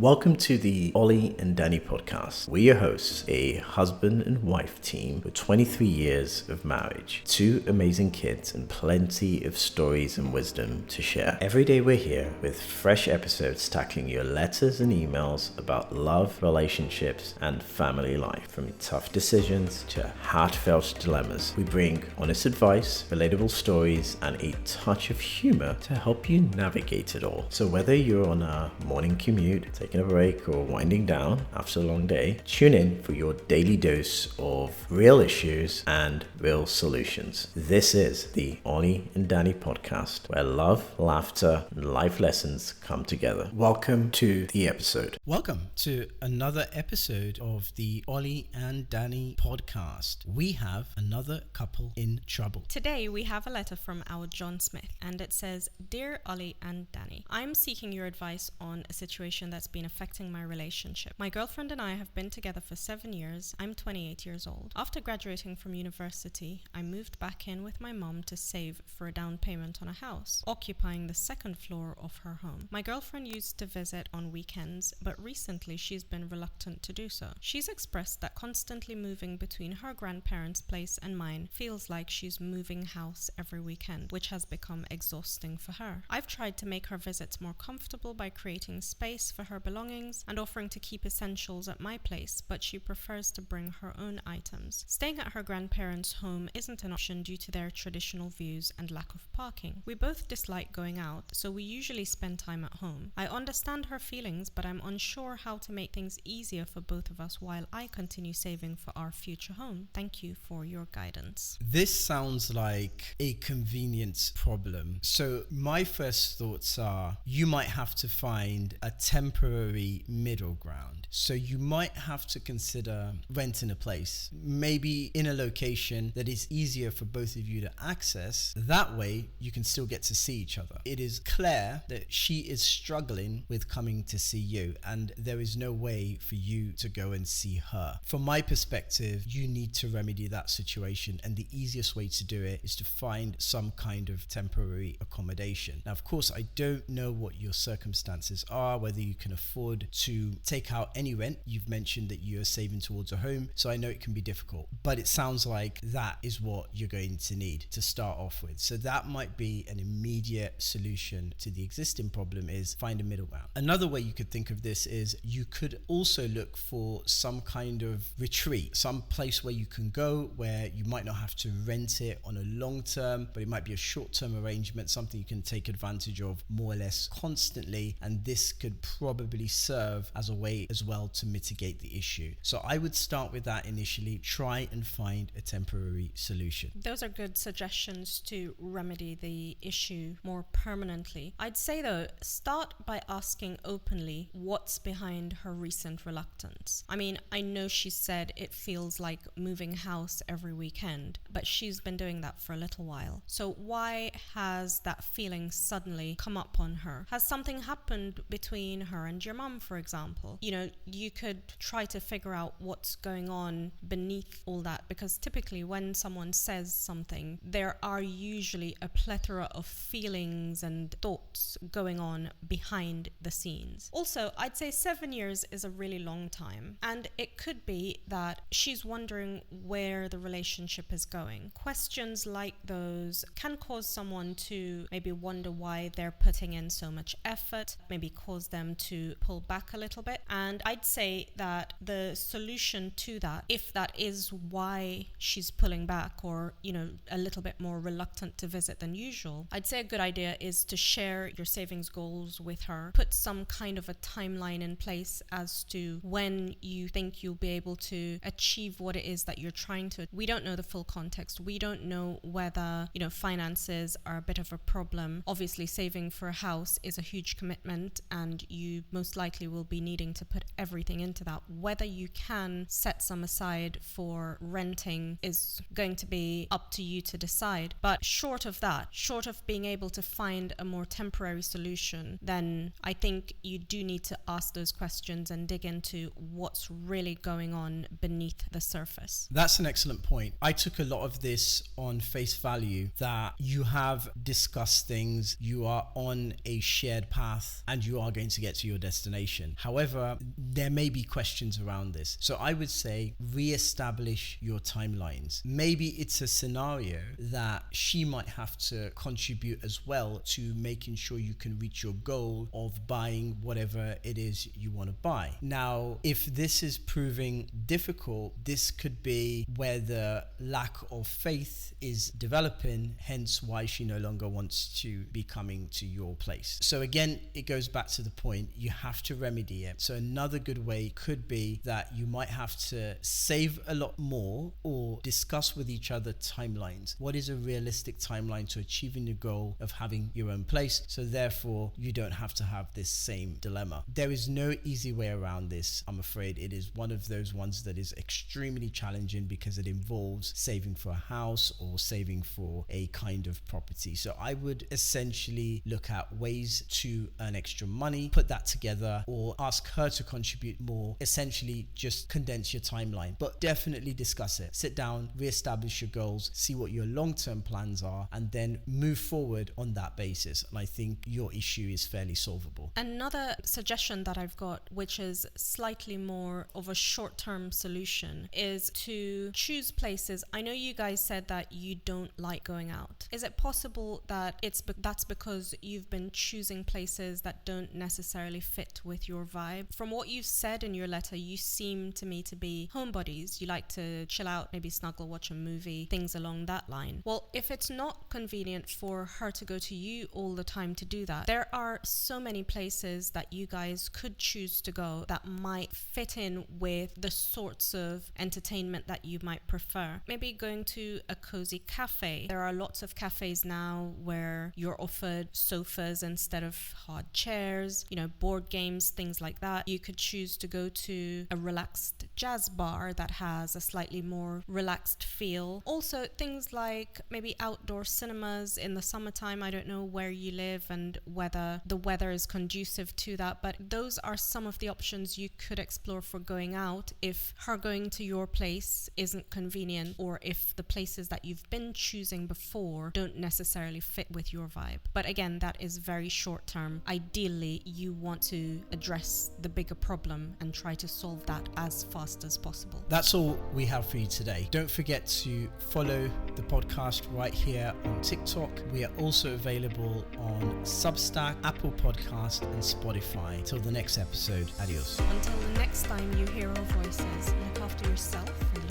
Welcome to the Oli and Danny Podcast. We're your hosts, a husband and wife team with 23 years of marriage, 2 amazing kids, and plenty of stories and wisdom to share. Every day we're here with fresh episodes tackling your letters and emails about love, relationships, and family life. From tough decisions to heartfelt dilemmas, we bring honest advice, relatable stories, and a touch of humor to help you navigate it all. So whether you're on a morning commute, taking a break, or winding down after a long day, tune in for your daily dose of real issues and real solutions. This is the Oli and Danny Podcast, where love, laughter, and life lessons come together. Welcome to the episode. Welcome to another episode of the Oli and Danny Podcast. We have another couple in trouble. Today we have a letter from our John Smith, and it says, "Dear Oli and Danny, I'm seeking your advice on a situation that's been affecting my relationship. My girlfriend and I have been together for 7 years. I'm 28 years old. After graduating from university, I moved back in with my mom to save for a down payment on a house, occupying the second floor of her home. My girlfriend used to visit on weekends, but recently she's been reluctant to do so. She's expressed that constantly moving between her grandparents' place and mine feels like she's moving house every weekend, which has become exhausting for her. I've tried to make her visits more comfortable by creating space for her belongings and offering to keep essentials at my place, but she prefers to bring her own items. Staying at her grandparents' home isn't an option due to their traditional views and lack of parking. We both dislike going out, so we usually spend time at home. I understand her feelings, but I'm unsure how to make things easier for both of us while I continue saving for our future home. Thank you for your guidance." This sounds like a convenience problem. So my first thoughts are you might have to find a temporary middle ground. So you might have to consider renting a place, maybe in a location that is easier for both of you to access. That way you can still get to see each other. It is clear that she is struggling with coming to see you, and there is no way for you to go and see her. From my perspective, you need to remedy that situation, and the easiest way to do it is to find some kind of temporary accommodation. Now, of course, I don't know what your circumstances are, whether you can afford to take out any rent. You've mentioned that you're saving towards a home, so I know it can be difficult, but it sounds like that is what you're going to need to start off with. So that might be an immediate solution to the existing problem, is find a middle ground. Another way you could think of this is you could also look for some kind of retreat, some place where you can go where you might not have to rent it on a long term, but it might be a short term arrangement, something you can take advantage of more or less constantly, and this could probably serve as a way as well to mitigate the issue. So I would start with that initially. Try and find a temporary solution. Those are good suggestions to remedy the issue more permanently. I'd say though, start by asking openly what's behind her recent reluctance. I mean, I know she said it feels like moving house every weekend, but she's been doing that for a little while. So why has that feeling suddenly come up on her? Has something happened between her and your mum, for example? You know, you could try to figure out what's going on beneath all that, because typically when someone says something, there are usually a plethora of feelings and thoughts going on behind the scenes. Also, I'd say 7 years is a really long time, and it could be that she's wondering where the relationship is going. Questions like those can cause someone to maybe wonder why they're putting in so much effort, maybe cause them to pull back a little bit. And I'd say that the solution to that, if that is why she's pulling back or, you know, a little bit more reluctant to visit than usual, I'd say a good idea is to share your savings goals with her. Put some kind of a timeline in place as to when you think you'll be able to achieve what it is that you're trying to. We don't know the full context. We don't know whether, you know, finances are a bit of a problem. Obviously, saving for a house is a huge commitment, and you most likely will be needing to put everything into that. Whether you can set some aside for renting is going to be up to you to decide. But short of that, short of being able to find a more temporary solution, then I think you do need to ask those questions and dig into what's really going on beneath the surface. That's an excellent point. I took a lot of this on face value, that you have discussed things, you are on a shared path, and you are going to get to your destination. destination. However, there may be questions around this. So I would say re-establish your timelines. Maybe it's a scenario that she might have to contribute as well to making sure you can reach your goal of buying whatever it is you want to buy. Now, if this is proving difficult, this could be where the lack of faith is developing, hence why she no longer wants to be coming to your place. So again, it goes back to the point, you have to remedy it. So another good way could be that you might have to save a lot more or discuss with each other timelines. What is a realistic timeline to achieving the goal of having your own place? So therefore, you don't have to have this same dilemma. There is no easy way around this. I'm afraid it is one of those ones that is extremely challenging because it involves saving for a house or saving for a kind of property. So I would essentially look at ways to earn extra money, put that together, or ask her to contribute more. Essentially, just condense your timeline, but definitely discuss it. Sit down, reestablish your goals, see what your long-term plans are, and then move forward on that basis. And I think your issue is fairly solvable. Another suggestion that I've got, which is slightly more of a short-term solution, is to choose places. I know you guys said that you don't like going out. Is it possible that that's because you've been choosing places that don't necessarily fit with your vibe? From what you've said in your letter, you seem to me to be homebodies. You like to chill out, maybe snuggle, watch a movie, things along that line. Well, if it's not convenient for her to go to you all the time to do that, there are so many places that you guys could choose to go that might fit in with the sorts of entertainment that you might prefer. Maybe going to a cozy cafe. There are lots of cafes now where you're offered sofas instead of hard chairs, board games, things like that. You could choose to go to a relaxed jazz bar that has a slightly more relaxed feel. Also, things like maybe outdoor cinemas in the summertime. I don't know where you live and whether the weather is conducive to that, but those are some of the options you could explore for going out if her going to your place isn't convenient, or if the places that you've been choosing before don't necessarily fit with your vibe. But again, that is very short term. Ideally, you want to address the bigger problem and try to solve that as fast as possible. That's all we have for you today. Don't forget to follow the podcast right here on TikTok. We are also available on Substack, Apple Podcast, and Spotify. Till the next episode, adios. Until the next time you hear our voices, look after yourself and